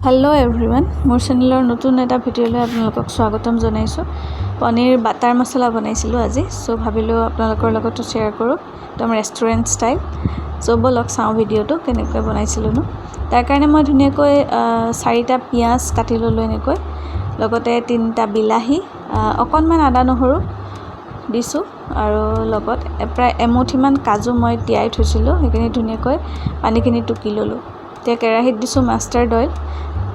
Hello everyone मोर चेनेलर नतुन एटा भिडिओले आपनालोকক स्वागतम जनाइছো पनीर बाटार मसला बनाइছিলো আজি सो भाबिलो आपनालोকৰ লগত शेयर करो एकदम रेस्टुरेंट स्टाइल सो बोलक चाও भिडिओটো केनेকৈ बनाइছিলো न তাৰ কাৰণে মই ধুনিয়াকৈ 4টা পিয়াজ কাটি ললো এনেকৈ লগতে 3টা বিলাহী অকনমান আদা নহৰু দিছো আৰু লগত প্ৰায় এমুঠিমান কাজু মই তিয়াই থৈছিলো সেইখিনি ধুনিয়াকৈ পানীখিনি টুকি ললো তে কেৰাহীত দিছো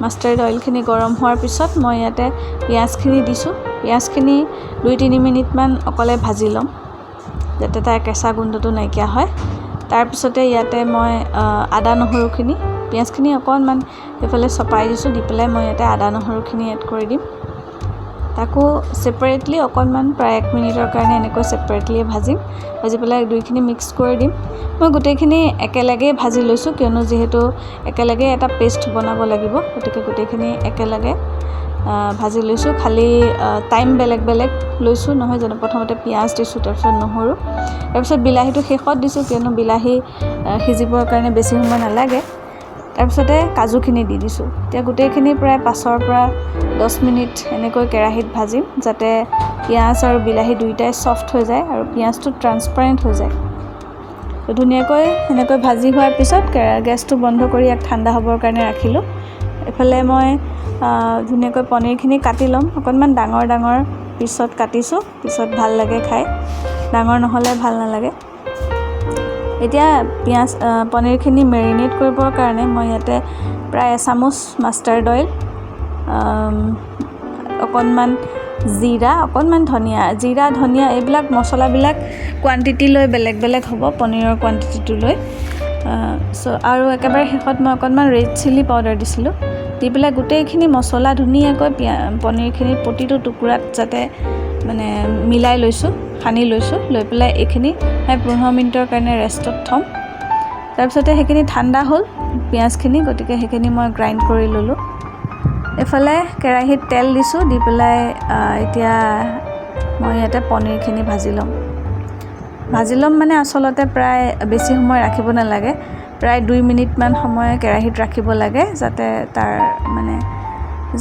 মাষ্টাৰ্ড অইল খিনি গৰম হোৱাৰ পিছত মই ইয়াতে পিয়াজখিনি দিছো পিয়াজখিনি 2-3 মিনিট মান অকলে ভাজি লম যাতে তাৰ কেঁচা গুন্ধটো নাইকিয়া হয় তাৰ পিছতে ইয়াতে মই আদা নহৰুখিনি পিয়াজখিনি অকনমান এফালে চপাই দিছো দি পেলাই মই ইয়াতে আদা নহৰুখিনি এড কৰি দিম তাকো সেপাৰেটলি অকনমান প্ৰায় 1 মিনিটৰ কাৰণে এনেকৈ সেপাৰেটলি ভাজি পেলাই দুইখিনি মিক্স কৰি দিম মই গোটেইখিনি একেলগে ভাজি লৈছো কিয়নো যেহেতু একেলগে এটা পেষ্ট বনাব লাগিব গতিকে গোটেইখিনি একেলগে ভাজি লৈছো খালি টাইম বেলেগ লৈছো নহয় জানো প্ৰথমতে পিয়াজ দিছো তাৰপিছত নহৰু তাৰপিছত বিলাহীটো শেষত দিছো কিয়নো বিলাহী সিজিবৰ কাৰণে বেছি সময় নালাগে তাৰপিছতে কাজুখিনি দি দিছো এতিয়া গোটেইখিনি প্ৰায় 5 পৰা 10 মিনিট এনেকৈ কেৰাহীত ভাজিম যাতে পিয়াজ আৰু বিলাহী দুইটাই সফট হৈ যায় আৰু পিয়াজটো ট্ৰান্সপাৰেন্ট হৈ যায় তো ধুনিয়াকৈ এনেকৈ ভাজি হোৱাৰ পিছত গেছটো বন্ধ কৰি এক ঠাণ্ডা হ'বৰ কাৰণে ৰাখিলো এফালে মই ধুনিয়াকৈ পনীৰখিনি কাটি লম অকনমান ডাঙৰ পিছত কাটিছো পিছত ভাল লাগে খাই ডাঙৰ নহলে ভাল নালাগে এতিয়া পিয়াজ পনীৰখিনি মেৰিনেট কৰিবৰ কাৰণে মই ইয়াতে প্ৰায় চামুচ মাষ্টাৰ্ড অইল অকনমান জিৰা অকনমান ধনিয়া জিৰা ধনিয়া এইবিলাক মছলাবিলাক কোৱান্টিটি লৈ বেলেগ হ'ব পনীৰৰ কোৱান্টিটিটো লৈ সো আৰু একেবাৰে শেষত মই অকনমান ৰেড চিলি পাউডাৰ দিছিলো দি পেলাই গোটেইখিনি মছলা ধুনিয়াকৈ পনীৰখিনি প্ৰতিটো টুকুৰাত যাতে মানে মিলাই লৈছো সানি লৈছো লৈ পেলাই এইখিনি 15 মিনিটৰ কাৰণে ৰেষ্টত থম তাৰপিছতে সেইখিনি ঠাণ্ডা হ'ল পিয়াজখিনি গতিকে সেইখিনি মই গ্ৰাইন্ড কৰি ললো এফালে কেৰাহীত তেল দিছো দি পেলাই এতিয়া মই ইয়াতে পনীৰখিনি ভাজি লম মানে আসলতে প্ৰায় বেছি সময় ৰাখিব নালাগে প্ৰায় 2 মিনিট মান সময় কেৰাহীত ৰাখিব লাগে যাতে তাৰ মানে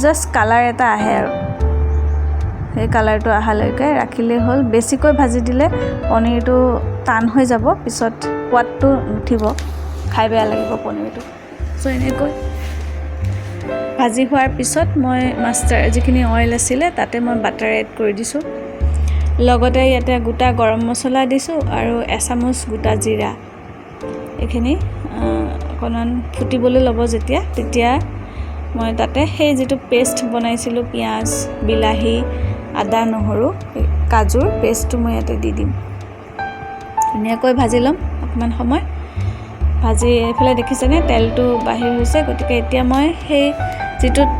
জাস্ট কালাৰ এটা আহে আৰু এই কালাৰটো আহালৈকে ৰাখিলে হ'ল বেছিকৈ ভাজি দিলে পনীৰটো টান হৈ যাব পিছত সোৱাদটো নুঠিব খাই বেয়া লাগিব পনীৰটো সো এনেকৈ ভাজি হোৱাৰ পিছত মই যিখিনি অইল আছিল তাতে মই বাটাৰ এড কৰি দিছো লগতে ইয়াতে গোটা গৰম মছলা দিছো আৰু এচামুচ গোটা জিৰা এইখিনি অকনমান ফুটিবলৈ ল'ব তেতিয়া মই তাতে সেই যেটো পেষ্ট বনাইছিলো পিয়াজ বিলাহী আদা নহৰু কাজুৰ পেষ্টটো মই ইয়াতে দি দিম ধুনিয়াকৈ ভাজি লম অকমান সময় ভাজি এফালে দেখিছেনে তেলটো বাহিৰ হৈছে গতিকে এতিয়া মই সেই যেটোত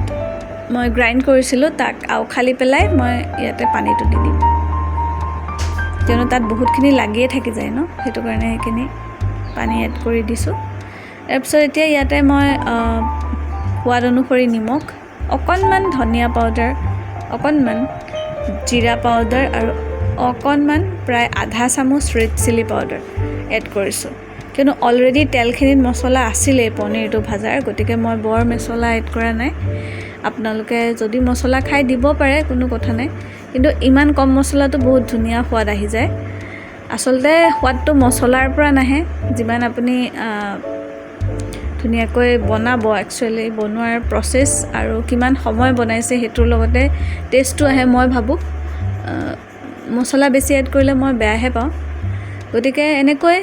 মই গ্ৰাইন্ড কৰিছিলো তাক আউখালি পেলাই মই ইয়াতে পানীটো দি দিম কিয়নো তাত বহুতখিনি লাগিয়ে থাকি যায় ন হেতু কাৰণে এইখিনি পানী এড কৰি দিছো তাৰপিছত এতিয়া ইয়াতে মই সোৱাদ অনুসৰি নিমখ অকনমান ধনিয়া পাউডাৰ অকনমান জিৰা পাউডাৰ আৰু অকনমান প্ৰায় আধা চামুচ ৰেড চিলি পাউডাৰ এড কৰিছো কিয়নো অলৰেডি তেলখিনিত মছলা আছিল পনীৰটো ভাজাৰ গতিকে মই বৰ মছলা এড কৰা নাই আপোনালোকে যদি মছলা খাই দিব পাৰে কোনো কথা নাই কিন্তু ইমান কম মছলাটো বহুত ধুনিয়া সোৱাদ আহি যায় আসলতে সোৱাদটো মছলাৰ পৰা নাহে যিমান আপুনি ধুনিয়াকৈ বনাব একচুয়ালি বনোৱাৰ প্ৰসেস আৰু কিমান সময় বনাইছে হেতুৰ লগতে টেষ্টটো আহে মই ভাবো মছলা বেছি এড কৰিলে মই বেয়াহে পাওঁ গতিকে এনেকৈ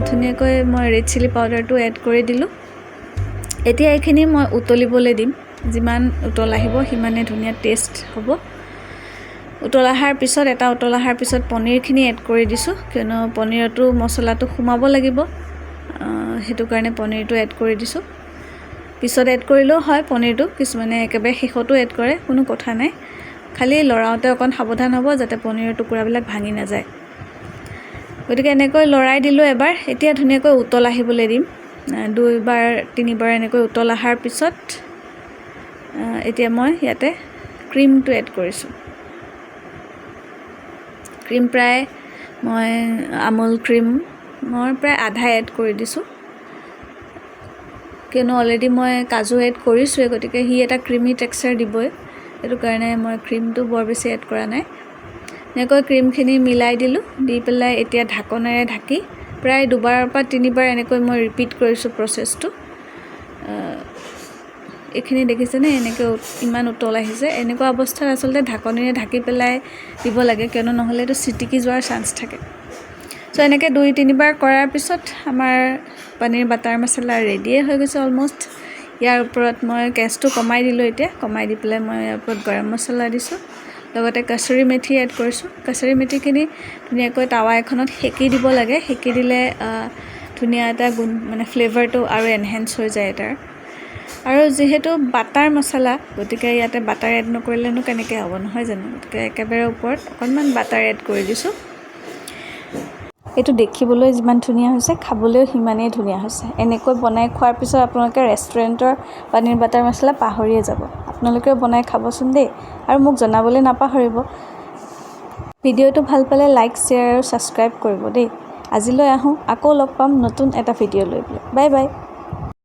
ধুনিয়াকৈ মই ৰেড চিলি পাউডাৰটো এড কৰি দিলো এতিয়া এইখিনি মই উতলিবলৈ দিম যিমান উতল আহিব সিমানে ধুনিয়া টেষ্ট হ'ব উতলাহাৰ পিছত পনীৰখিনি এড কৰি দিছো কিয়নো পনীৰটো মছলাটো সুমাব লাগিব হেতু কাৰণে পনীৰটো এড কৰি দিছো পিছত এড কৰিলেও হয় পনীৰটো কিছুমানে একেবাৰে শেষতো এড কৰে কোনো কথা নাই খালি লৰাওতে অকন সাৱধান হ'ব যাতে পনীৰৰ টুকুৰাবিলাক ভাঙি নাযায় গতিকে এনেকৈ লৰাই দিলো এবাৰ এতিয়া ধুনিয়াকৈ উতল আহিবলৈ দিম 2-3 এনেকৈ উতল আহাৰ পিছত এতিয়া মই ইয়াতে ক্ৰীমটো এড কৰিছো ক্ৰীম প্ৰায় মই আমুল ক্ৰীম মই প্ৰায় আধা এড কৰি দিছো কিয়নো অলৰেডি মই কাজু এড কৰিছোঁৱে, গতিকে সি এটা ক্ৰীমি টেক্সচাৰ দিবই, সেইটো কাৰণে মই ক্ৰীমটো বৰ বেছি এড কৰা নাই। এনেকৈ ক্ৰীমখিনি মিলাই দিলোঁ, দি পেলাই এতিয়া ঢাকনেৰে ঢাকি প্ৰায় 2বাৰৰ পৰা 3বাৰ এনেকৈ মই ৰিপিট কৰিছোঁ প্ৰচেছটো। এইখিনি দেখিছেনে, এনেকৈ ইমান উতল আহিছে। এনেকুৱা অৱস্থাত আচলতে ঢাকনিৰে ঢাকি পেলাই দিব লাগে, কিয়নো নহ'লে এইটো চিটিকি যোৱাৰ চান্স থাকে। চ' এনেকৈ 2-3বাৰ কৰাৰ পিছত আমাৰ পনীৰ বাটাৰ মছলা ৰেডিয়ে হৈ গৈছে অলম'ষ্ট। ইয়াৰ ওপৰত মই গেছটো কমাই দিলোঁ, এতিয়া কমাই দি পেলাই মই ইয়াৰ ওপৰত গৰম মছলা দিছোঁ, লগতে কছুৰী মেথি এড কৰিছোঁ। কছুৰী মেথিখিনি ধুনীয়াকৈ টাৱা এখনত সেকি দিব লাগে, সেকি দিলে ধুনীয়া এটা মানে ফ্লেভাৰটো আৰু এনহেঞ্চ হৈ যায় তাৰ। আৰু যিহেতু বাটাৰ মছলা, গতিকে ইয়াতে বাটাৰ এড নকৰিলেনো কেনেকৈ হ'ব, নহয় জানো? গতিকে একেবাৰে ওপৰত অকণমান বাটাৰ এড কৰি দিছোঁ। এইটো দেখিবলৈ যিমান ধুনীয়া হৈছে, খাবলৈও সিমানেই ধুনীয়া হৈছে। এনেকৈ বনাই খোৱাৰ পিছত আপোনালোকে ৰেষ্টুৰেণ্টৰ পনীৰ বাটাৰ মছলা পাহৰিয়ে যাব। আপোনালোকেও বনাই খাবচোন দেই, আৰু মোক জনাবলৈ নাপাহৰিব। ভিডিঅ'টো ভাল পালে লাইক, শ্বেয়াৰ আৰু ছাবস্ক্ৰাইব কৰিব দেই। আজিলৈ আহোঁ, আকৌ লগ পাম নতুন এটা ভিডিঅ' লৈ পেলাই। Bye bye.